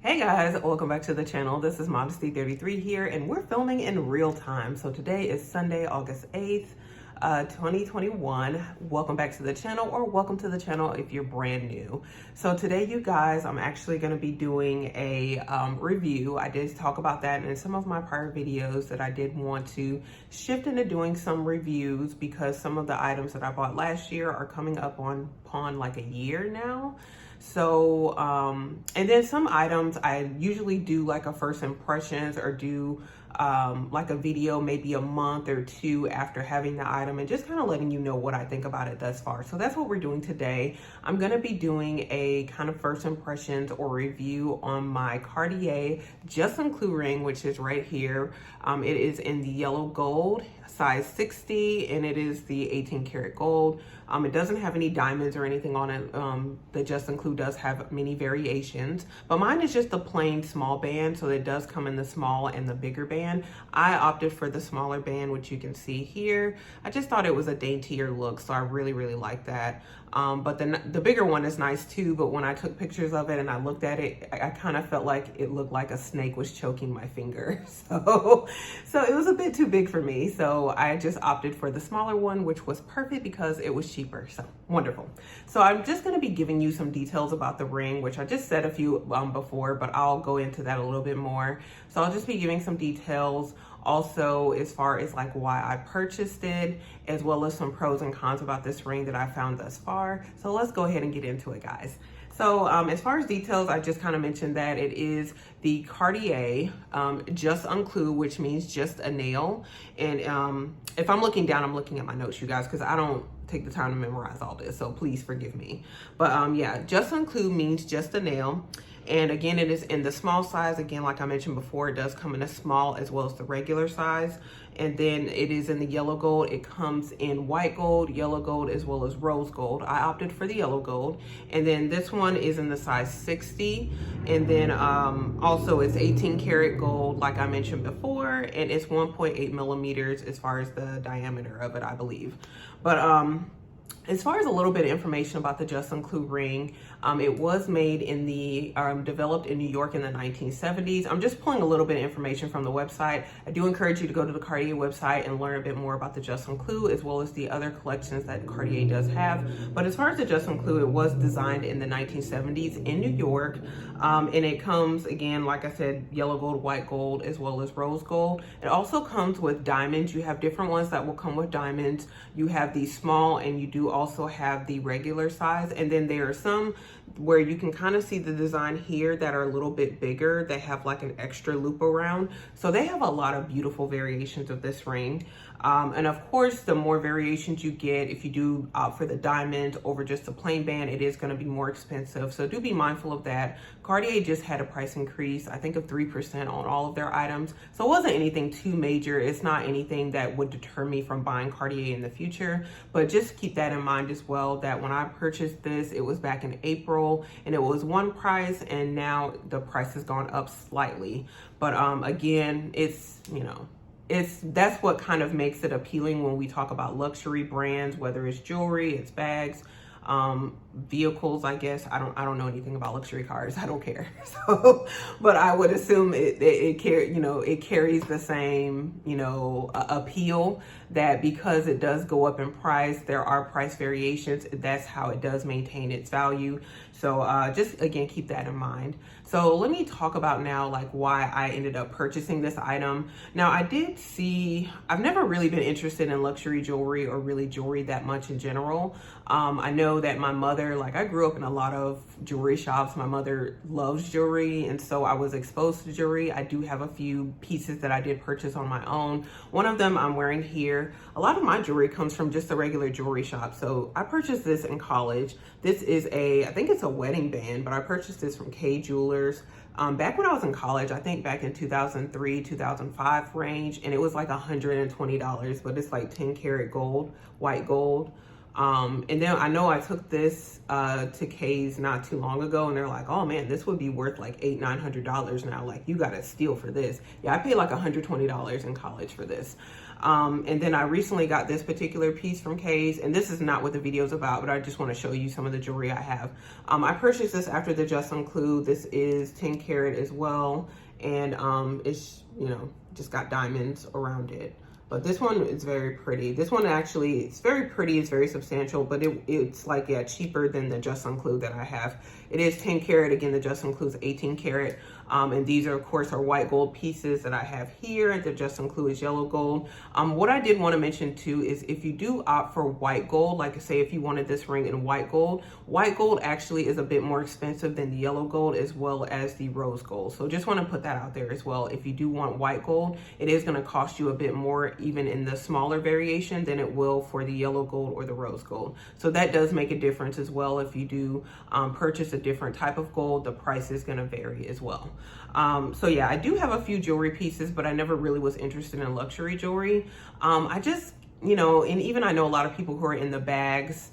Hey guys, welcome back to the channel. This is Modesty33 here, and we're filming in real time. So today is Sunday, August 8th, 2021. Welcome back to the channel, or welcome to the channel if you're brand new. So today, you guys, I'm actually going to be doing a review. I did talk about that in some of my prior videos that I did want to shift into doing some reviews because some of the items that I bought last year are coming up on like a year now. So, and then some items I usually do like a first impressions or do like a video maybe a month or two after having the item and just kind of letting you know what I think about it thus far. So that's what we're doing today. I'm going to be doing a kind of first impressions or review on my Cartier Jus Clou ring, which is right here. It is in the yellow gold, size 60, and it is the 18 karat gold. It doesn't have any diamonds or anything on it. The Jus Clou does have many variations, but mine is just a plain small band, so it does come in the small and the bigger band. I opted for the smaller band, which you can see here. I just thought it was a daintier look, so I really like that. But the bigger one is nice too, but when I took pictures of it and I looked at it, I kind of felt like it looked like a snake was choking my finger. So it was a bit too big for me. So I just opted for the smaller one, which was perfect because it was cheaper. So wonderful. So I'm just going to be giving you some details about the ring, which I just said a few before, but I'll go into that a little bit more. So I'll just be giving some details also as far as like why I purchased it, as well as some pros and cons about this ring that I found thus far. So let's go ahead and get into it, guys. So as far as details, I just kind of mentioned that it is the Cartier Jus Clou, which means just a nail. And if I'm looking down, I'm looking at my notes, you guys, because I don't take the time to memorize all this, so please forgive me. But yeah, Jus Clou means just a nail. And again, it is in the small size. Again, like I mentioned before, it does come in a small as well as the regular size. And then it is in the yellow gold. It comes in white gold, yellow gold, as well as rose gold. I opted for the yellow gold. And then this one is in the size 60. And then also it's 18 karat gold, like I mentioned before. And it's 1.8 millimeters as far as the diameter of it, I believe. But as far as a little bit of information about the Jus Clou ring, it was made in the, developed in New York in the 1970s. I'm just pulling a little bit of information from the website. I do encourage you to go to the Cartier website and learn a bit more about the Jus Clou, as well as the other collections that Cartier does have. But as far as the Jus Clou, it was designed in the 1970s in New York. And it comes, again, like I said, yellow gold, white gold, as well as rose gold. It also comes with diamonds. You have different ones that will come with diamonds. You have the small, and you do also have the regular size. And then there are some where you can kind of see the design here that are a little bit bigger. They have like an extra loop around. So they have a lot of beautiful variations of this ring. And of course, the more variations you get, if you do opt for the diamond over just a plain band, it is going to be more expensive. So do be mindful of that. Cartier just had a price increase, I think of 3% on all of their items. So it wasn't anything too major. It's not anything that would deter me from buying Cartier in the future. But just keep that in mind as well, that when I purchased this, it was back in April and it was one price, and now the price has gone up slightly. But again, it's, you know, that's what kind of makes it appealing when we talk about luxury brands, whether it's jewelry, it's bags, vehicles, I guess. I don't know anything about luxury cars. I don't care. So, but I would assume it carries the same, appeal, that because it does go up in price, there are price variations. That's how it does maintain its value. So just again, keep that in mind. So let me talk about now like why I ended up purchasing this item. Now I've never really been interested in luxury jewelry or really jewelry that much in general. I know that my mother, like I grew up in a lot of jewelry shops. My mother loves jewelry, and so I was exposed to jewelry. I do have a few pieces that I did purchase on my own. One of them I'm wearing here. A lot of my jewelry comes from just a regular jewelry shop. So I purchased this in college. This is I think it's a wedding band, but I purchased this from K Jewelers. Back when I was in college, I think back in 2003, 2005 range, and it was like $120, but it's like 10 karat gold, white gold. And then I know I took this to Kay's not too long ago, and they're like, oh man, this would be worth like $800-900 now. Like, you got to steal for this. Yeah, I paid like $120 in college for this. And then I recently got this particular piece from Kay's, and this is not what the video is about, but I just want to show you some of the jewelry I have. I purchased this after the Jus and Clou. This is 10 karat as well, and it's, you know, just got diamonds around it. But this one is very pretty. This one actually, it's very pretty, it's very substantial, but it's like, yeah, cheaper than the Jus and Clou that I have. It is 10 karat. Again, the Jus and Clou is 18 karat. And these are, of course, are white gold pieces that I have here. And the Jus and Clou is yellow gold. What I did want to mention too is if you do opt for white gold, like say if you wanted this ring in white gold actually is a bit more expensive than the yellow gold as well as the rose gold. So just want to put that out there as well. If you do want white gold, it is going to cost you a bit more even in the smaller variation than it will for the yellow gold or the rose gold. So that does make a difference as well. If you do purchase a different type of gold, the price is going to vary as well. So yeah, I do have a few jewelry pieces, but I never really was interested in luxury jewelry. I just, you know, and even I know a lot of people who are in the bags,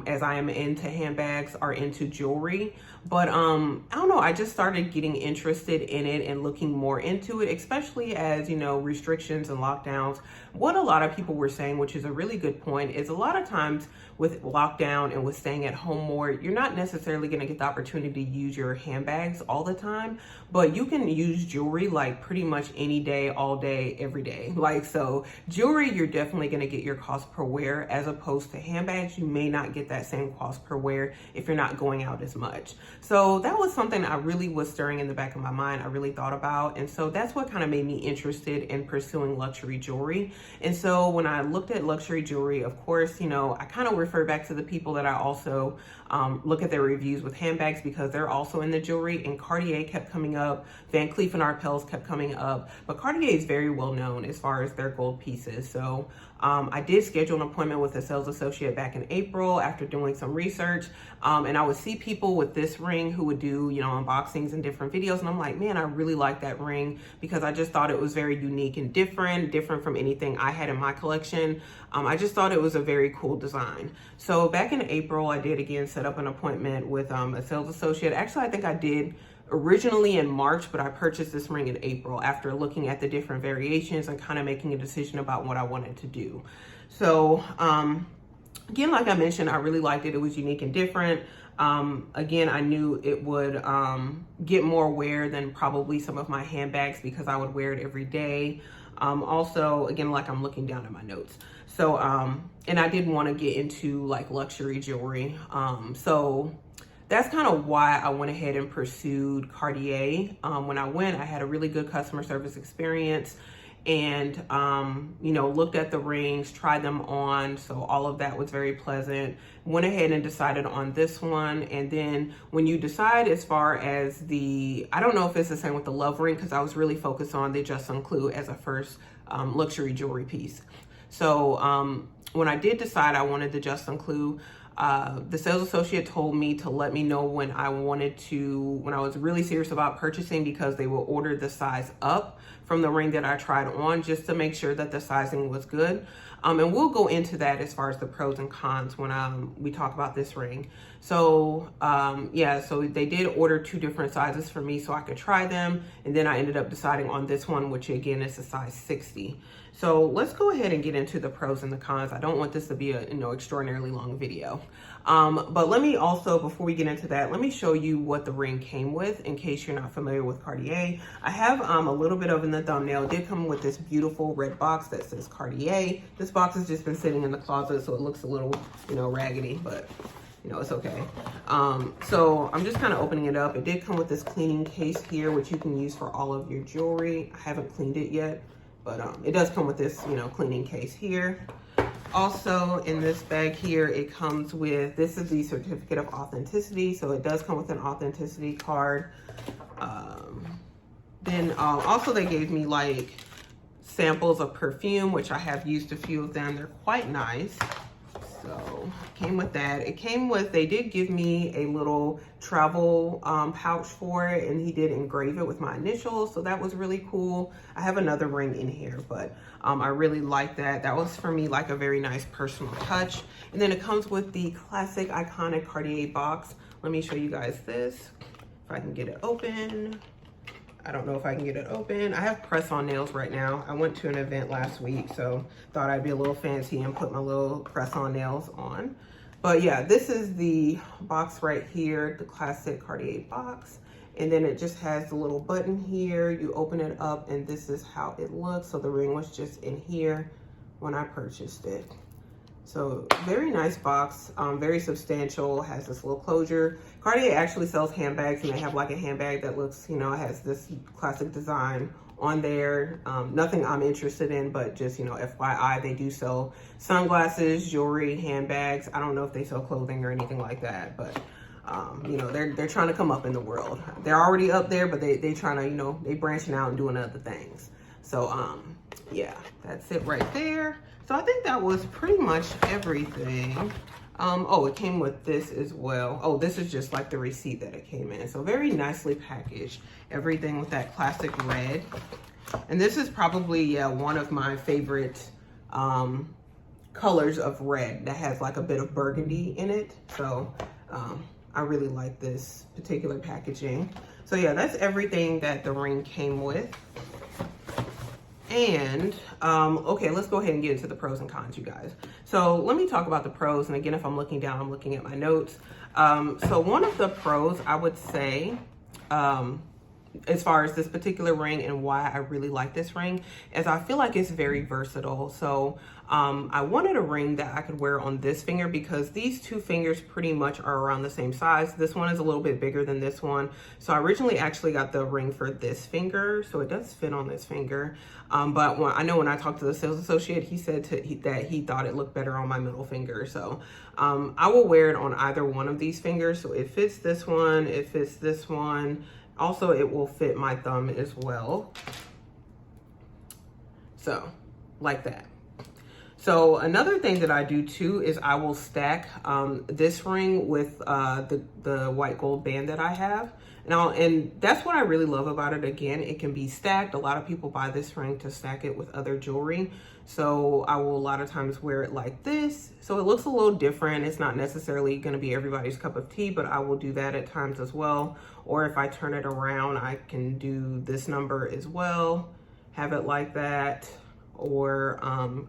as I am into handbags, are into jewelry. But I don't know, I just started getting interested in it and looking more into it, especially as, you know, restrictions and lockdowns. What a lot of people were saying, which is a really good point, is a lot of times with lockdown and with staying at home more, you're not necessarily going to get the opportunity to use your handbags all the time, but you can use jewelry like pretty much any day, all day, every day. Like, so jewelry, you're definitely going to get your cost per wear, as opposed to handbags. You may not get that same cost per wear if you're not going out as much. So that was something I really was stirring in the back of my mind. I really thought about. And so that's what kind of made me interested in pursuing luxury jewelry. And so when I looked at luxury jewelry, of course, you know, I kind of refer back to the people that I also look at their reviews with handbags, because they're also in the jewelry, and Cartier kept coming up. Van Cleef & Arpels kept coming up, but Cartier is very well known as far as their gold pieces. So I did schedule an appointment with a sales associate back in April after doing some research. And I would see people with this ring who would do, you know, unboxings and different videos. And I'm like, man, I really like that ring, because I just thought it was very unique and different from anything I had in my collection. I just thought it was a very cool design. So back in April, I did again set up an appointment with a sales associate. Actually, I think I did originally in March, but I purchased this ring in April after looking at the different variations and kind of making a decision about what I wanted to do. So again, like I mentioned, I really liked it. It was unique and different. Again, I knew it would get more wear than probably some of my handbags, because I would wear it every day. Also, again, like I'm looking down at my notes. So, and I did want to get into like luxury jewelry. So that's kind of why I went ahead and pursued Cartier. When I went, I had a really good customer service experience, and you know, looked at the rings, tried them on, so all of that was very pleasant. Went ahead and decided on this one. And then when you decide as far as the, I don't know if it's the same with the love ring, because I was really focused on the Jus and Clou as a first luxury jewelry piece. So when I did decide I wanted the Jus and Clou, the sales associate told me to let me know when I was really serious about purchasing, because they will order the size up from the ring that I tried on, just to make sure that the sizing was good. And we'll go into that as far as the pros and cons when we talk about this ring. So yeah, so they did order 2 different sizes for me so I could try them. And then I ended up deciding on this one, which again is a size 60. So let's go ahead and get into the pros and the cons. I don't want this to be a, you know, extraordinarily long video. But let me also, before we get into that, let me show you what the ring came with, in case you're not familiar with Cartier. I have a little bit of in the thumbnail. It did come with this beautiful red box that says Cartier. This box has just been sitting in the closet, so it looks a little, you know, raggedy, but you know, it's okay. So I'm just kind of opening it up. It did come with this cleaning case here, which you can use for all of your jewelry. I haven't cleaned it yet, but it does come with this, you know, cleaning case here. Also in this bag here, it comes with, this is the certificate of authenticity. So it does come with an authenticity card. Then also they gave me like samples of perfume, which I have used a few of them. They're quite nice. So came with that. It came with, they did give me a little travel pouch for it, and he did engrave it with my initials. So that was really cool. I have another ring in here, but I really like that. That was for me like a very nice personal touch. And then it comes with the classic iconic Cartier box. Let me show you guys this, if I can get it open. I don't know if I can get it open. I have press-on nails right now. I went to an event last week, so thought I'd be a little fancy and put my little press-on nails on. But yeah, this is the box right here, the classic Cartier box. And then it just has the little button here. You open it up and this is how it looks. So the ring was just in here when I purchased it. So very nice box, very substantial, has this little closure. Cartier actually sells handbags, and they have like a handbag that looks, you know, has this classic design on there. Nothing I'm interested in, but just, you know, FYI, they do sell sunglasses, jewelry, handbags. I don't know if they sell clothing or anything like that, but you know, they're trying to come up in the world. They're already up there, but they trying to, you know, they branching out and doing other things. So yeah, that's it right there. So I think that was pretty much everything. Oh, it came with this as well. Oh, this is just like the receipt that it came in. So very nicely packaged. Everything with that classic red. And this is probably, yeah, one of my favorite colors of red that has like a bit of burgundy in it. So I really like this particular packaging. So yeah, that's everything that the ring came with. And, okay, let's go ahead and get into the pros and cons, you guys. So let me talk about the pros. And again, if I'm looking down, I'm looking at my notes. So one of the pros I would say, as far as this particular ring and why I really like this ring, is I feel like it's very versatile. So I wanted a ring that I could wear on this finger because these two fingers pretty much are around the same size. This one is a little bit bigger than this one. So I originally actually got the ring for this finger, so it does fit on this finger. But I know when I talked to the sales associate, he said that he thought it looked better on my middle finger. So I will wear it on either one of these fingers. So it fits this one, it fits this one. Also, it will fit my thumb as well. So, like that. So another thing that I do too is I will stack this ring with the white gold band that I have. And that's what I really love about it. Again, it can be stacked. A lot of people buy this ring to stack it with other jewelry. So I will a lot of times wear it like this. So it looks a little different. It's not necessarily going to be everybody's cup of tea, but I will do that at times as well. Or if I turn it around, I can do this number as well, have it like that, or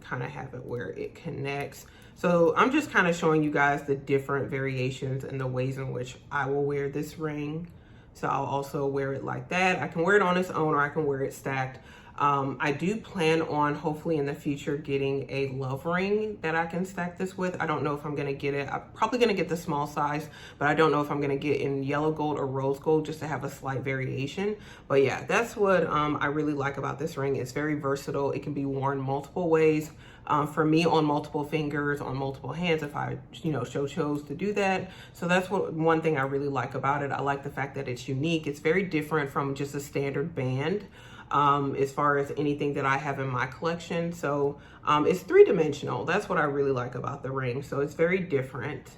kind of have it where it connects. So I'm just kind of showing you guys the different variations and the ways in which I will wear this ring. So I'll also wear it like that. I can wear it on its own, or I can wear it stacked. I do plan on hopefully in the future getting a love ring that I can stack this with. I don't know if I'm going to get it. I'm probably going to get the small size, but I don't know if I'm going to get in yellow gold or rose gold just to have a slight variation. But yeah, that's what I really like about this ring. It's very versatile. It can be worn multiple ways. For me, on multiple fingers, on multiple hands, if I, chose to do that. So that's one thing I really like about it. I like the fact that it's unique. It's very different from just a standard band. As far as anything that I have in my collection. So it's three-dimensional. That's what I really like about the ring. So it's very different.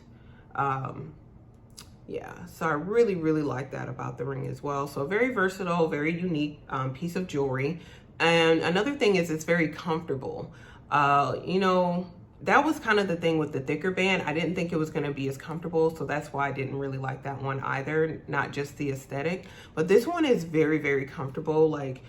Yeah, so I really, really like that about the ring as well. So very versatile, very unique piece of jewelry. And another thing is it's very comfortable. That was kind of the thing with the thicker band. I didn't think it was going to be as comfortable, so that's why I didn't really like that one either, not just the aesthetic. But this one is very, very comfortable, like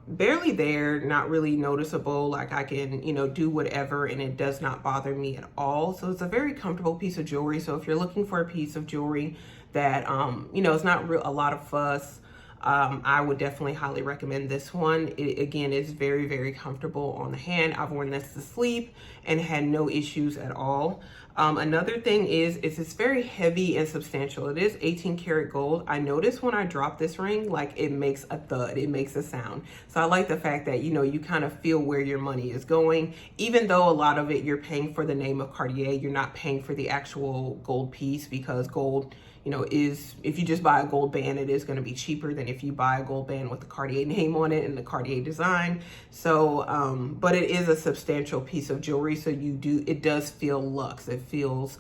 barely there, not really noticeable. Like I can, do whatever and it does not bother me at all. So it's a very comfortable piece of jewelry. So if you're looking for a piece of jewelry that, it's not a lot of fuss, I would definitely highly recommend this one. It, again, is very, very comfortable on the hand. I've worn this to sleep and had no issues at all. Another thing is it's very heavy and substantial. It is 18 karat gold. I noticed when I drop this ring, like it makes a thud, it makes a sound. So I like the fact that, you kind of feel where your money is going, even though a lot of it you're paying for the name of Cartier, you're not paying for the actual gold piece because gold, is, if you just buy a gold band, it is going to be cheaper than if you buy a gold band with the Cartier name on it and the Cartier design. So, but it is a substantial piece of jewelry. So it does feel luxe. It feels,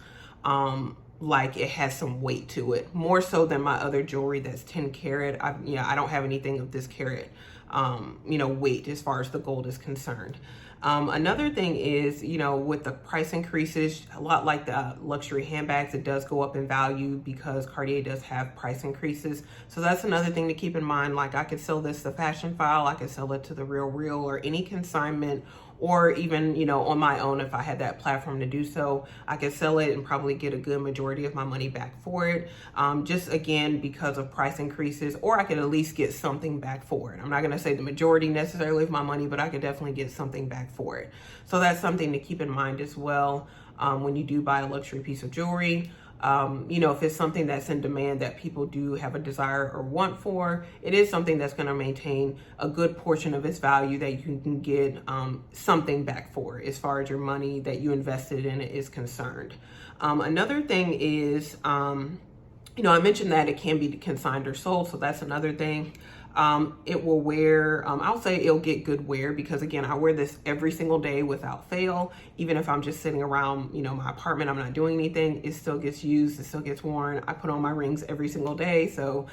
like it has some weight to it, more so than my other jewelry that's 10 karat. I don't have anything of this carat, weight as far as the gold is concerned. Another thing is, with the price increases, a lot like the luxury handbags, it does go up in value because Cartier does have price increases. So that's another thing to keep in mind. Like, I could sell this to Fashion File, I could sell it to The Real, or any consignment, or even, on my own, if I had that platform to do so, I could sell it and probably get a good majority of my money back for it. Just again, because of price increases, or I could at least get something back for it. I'm not gonna say the majority necessarily of my money, but I could definitely get something back for it. So that's something to keep in mind as well, when you do buy a luxury piece of jewelry. If it's something that's in demand that people do have a desire or want for, it is something that's going to maintain a good portion of its value that you can get something back for as far as your money that you invested in it is concerned. Another thing is, I mentioned that it can be consigned or sold, so that's another thing. It will wear, I'll say it'll get good wear because, again, I wear this every single day without fail. Even if I'm just sitting around, my apartment, I'm not doing anything, it still gets used, it still gets worn. I put on my rings every single day. So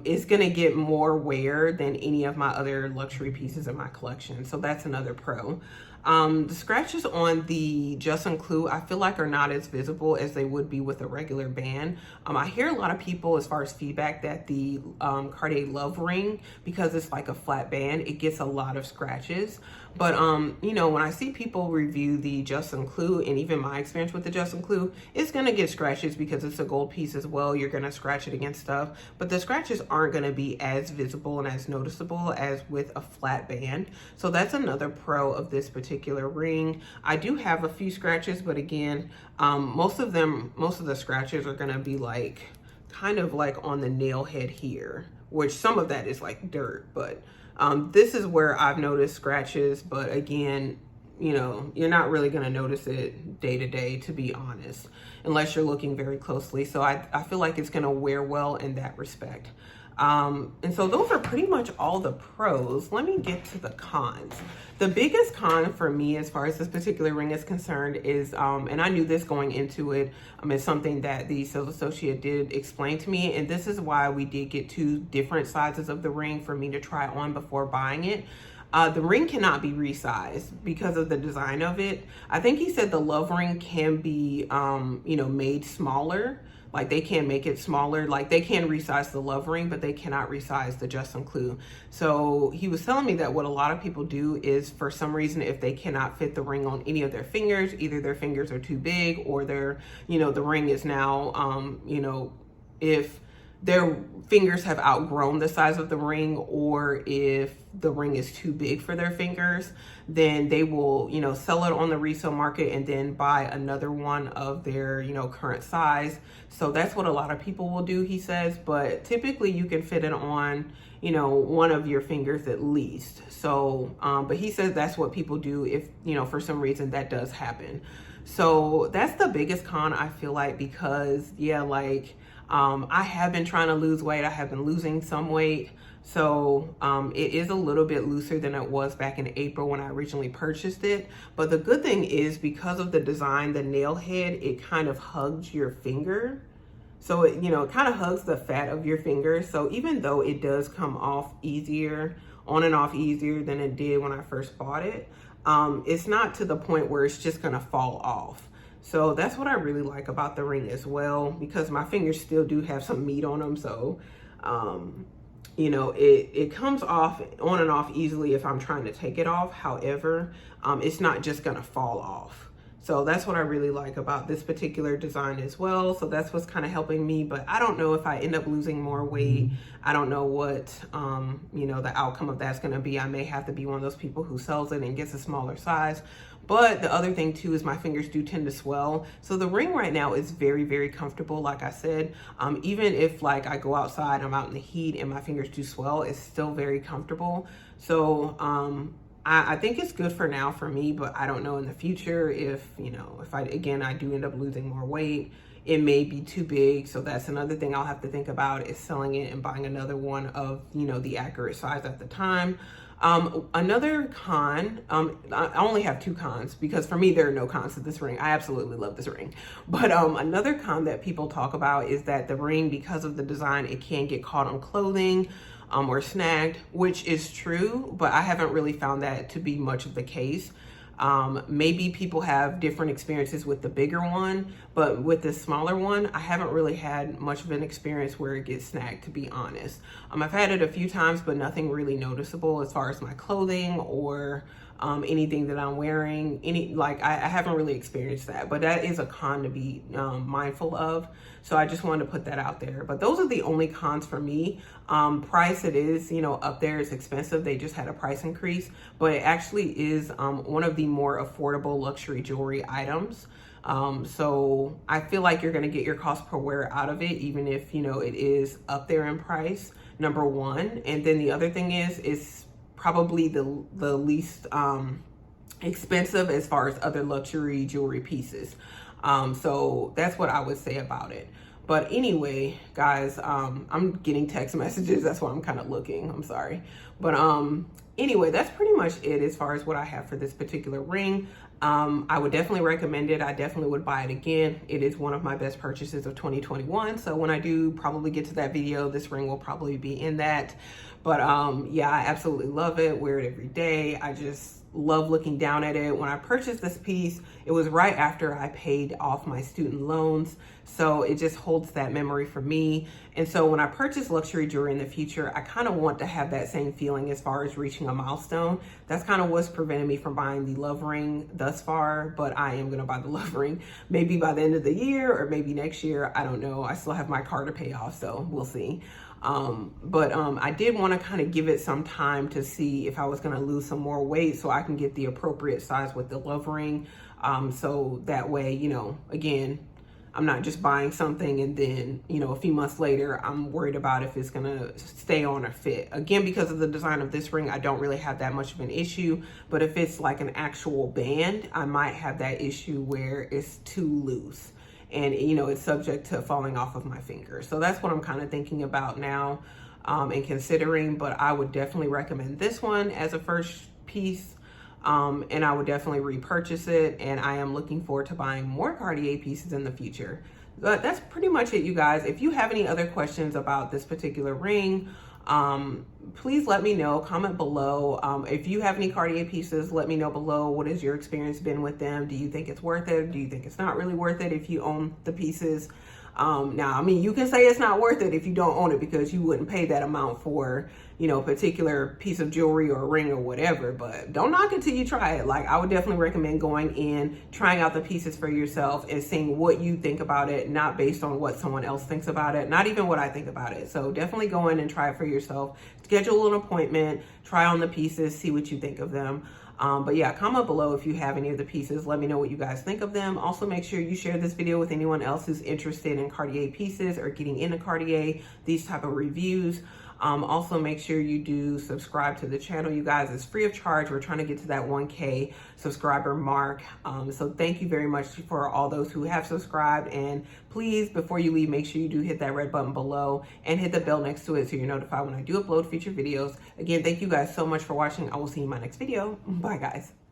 it's going to get more wear than any of my other luxury pieces in my collection. So that's another pro. The scratches on the Jus and Clou, I feel like, are not as visible as they would be with a regular band. I hear a lot of people, as far as feedback, that the Cartier Love Ring, because it's like a flat band, it gets a lot of scratches. But, when I see people review the Jus and Clou, and even my experience with the Jus and Clou, it's going to get scratches because it's a gold piece as well. You're going to scratch it against stuff, but the scratches aren't going to be as visible and as noticeable as with a flat band. So that's another pro of this particular ring. I do have a few scratches, but again, most of the scratches are going to be kind of like on the nail head here, which some of that is like dirt, but this is where I've noticed scratches. But again, you're not really going to notice it day to day, to be honest, unless you're looking very closely. So I feel like it's going to wear well in that respect. And so those are pretty much all the pros. Let me get to the cons. The biggest con for me as far as this particular ring is concerned is, and I knew this going into it, it's something that the sales associate did explain to me, and this is why we did get 2 different sizes of the ring for me to try on before buying it. The ring cannot be resized because of the design of it. I think he said the Love Ring can be, made smaller. Like, they can make it smaller. Like, they can resize the Love Ring, but they cannot resize the Jus and Clou. So he was telling me that what a lot of people do is, for some reason, if they cannot fit the ring on any of their fingers, either their fingers are too big, or the ring is now, if their fingers have outgrown the size of the ring, or if the ring is too big for their fingers, then they will, sell it on the resale market and then buy another one of their, current size. So that's what a lot of people will do, he says, but typically you can fit it on, one of your fingers at least. So, but he says that's what people do if, for some reason that does happen. So that's the biggest con, I feel like, because I have been trying to lose weight. I have been losing some weight. So it is a little bit looser than it was back in April when I originally purchased it. But the good thing is, because of the design, the nail head, it kind of hugs your finger. So it, it kind of hugs the fat of your finger. So even though it does come off easier, on and off easier than it did when I first bought it, it's not to the point where it's just gonna fall off. So that's what I really like about the ring as well, because my fingers still do have some meat on them. So, it comes off on and off easily if I'm trying to take it off. However, it's not just gonna fall off. So that's what I really like about this particular design as well. So that's what's kind of helping me, but I don't know if I end up losing more weight. I don't know what, the outcome of that's gonna be. I may have to be one of those people who sells it and gets a smaller size. But the other thing too is my fingers do tend to swell. So the ring right now is very, very comfortable. Like I said, even if I go outside, I'm out in the heat and my fingers do swell, it's still very comfortable. So I think it's good for now for me, but I don't know in the future if, if I do end up losing more weight, it may be too big. So that's another thing I'll have to think about, is selling it and buying another one of, you know, the accurate size at the time. Another con, I only have 2 cons, because for me, there are no cons to this ring. I absolutely love this ring. But another con that people talk about is that the ring, because of the design, it can get caught on clothing or snagged, which is true, but I haven't really found that to be much of the case. Maybe people have different experiences with the bigger one, but with the smaller one, I haven't really had much of an experience where it gets snagged, to be honest. I've had it a few times, but nothing really noticeable as far as my clothing or anything that I'm wearing. I haven't really experienced that, but that is a con to be mindful of. So I just wanted to put that out there. But those are the only cons for me. Price, it is, you know, up there. It's expensive. They just had a price increase, but it actually is one of the more affordable luxury jewelry items. So I feel like you're going to get your cost per wear out of it, even if, you know, it is up there in price, number one. And then the other thing is, it's probably the least expensive as far as other luxury jewelry pieces. So that's what I would say about it. But anyway, guys, I'm getting text messages. That's why I'm kind of looking. I'm sorry. But anyway, that's pretty much it as far as what I have for this particular ring. I would definitely recommend it. I definitely would buy it again. It is one of my best purchases of 2021. So when I do probably get to that video, this ring will probably be in that. But yeah, I absolutely love it. Wear it every day. I just love looking down at it. When I purchased this piece, it was right after I paid off my student loans. So it just holds that memory for me. And so when I purchase luxury jewelry in the future, I kind of want to have that same feeling as far as reaching a milestone. That's kind of what's prevented me from buying the love ring thus far, but I am going to buy the love ring maybe by the end of the year or maybe next year. I don't know. I still have my car to pay off, so we'll see. But I did want to kind of give it some time to see if I was going to lose some more weight so I can get the appropriate size with the love ring. So that way, you know, again, I'm not just buying something and then, you know, a few months later, I'm worried about if it's going to stay on or fit. Again, because of the design of this ring, I don't really have that much of an issue. But if it's like an actual band, I might have that issue where it's too loose. And, you know, it's subject to falling off of my finger. So that's what I'm kind of thinking about now and considering. But I would definitely recommend this one as a first piece. And I would definitely repurchase it. And I am looking forward to buying more Cartier pieces in the future. But that's pretty much it, you guys. If you have any other questions about this particular ring, please let me know. Comment below. If you have any Cartier pieces, let me know below. What has your experience been with them? Do you think it's worth it? Do you think it's not really worth it if you own the pieces? Now, I mean, you can say it's not worth it if you don't own it because you wouldn't pay that amount for, you know, a particular piece of jewelry or a ring or whatever, but don't knock it till you try it. Like, I would definitely recommend going in, trying out the pieces for yourself and seeing what you think about it, not based on what someone else thinks about it, not even what I think about it. So definitely go in and try it for yourself. Schedule an appointment, try on the pieces, see what you think of them. But yeah, comment below if you have any of the pieces. Let me know what you guys think of them. Also, make sure you share this video with anyone else who's interested in Cartier pieces or getting into Cartier, these type of reviews. Also, make sure you do subscribe to the channel, you guys. It's free of charge. We're trying to get to that 1K subscriber mark. So thank you very much for all those who have subscribed. And please, before you leave, make sure you do hit that red button below and hit the bell next to it so you're notified when I do upload future videos. Again, thank you guys so much for watching. I will see you in my next video. Bye, guys.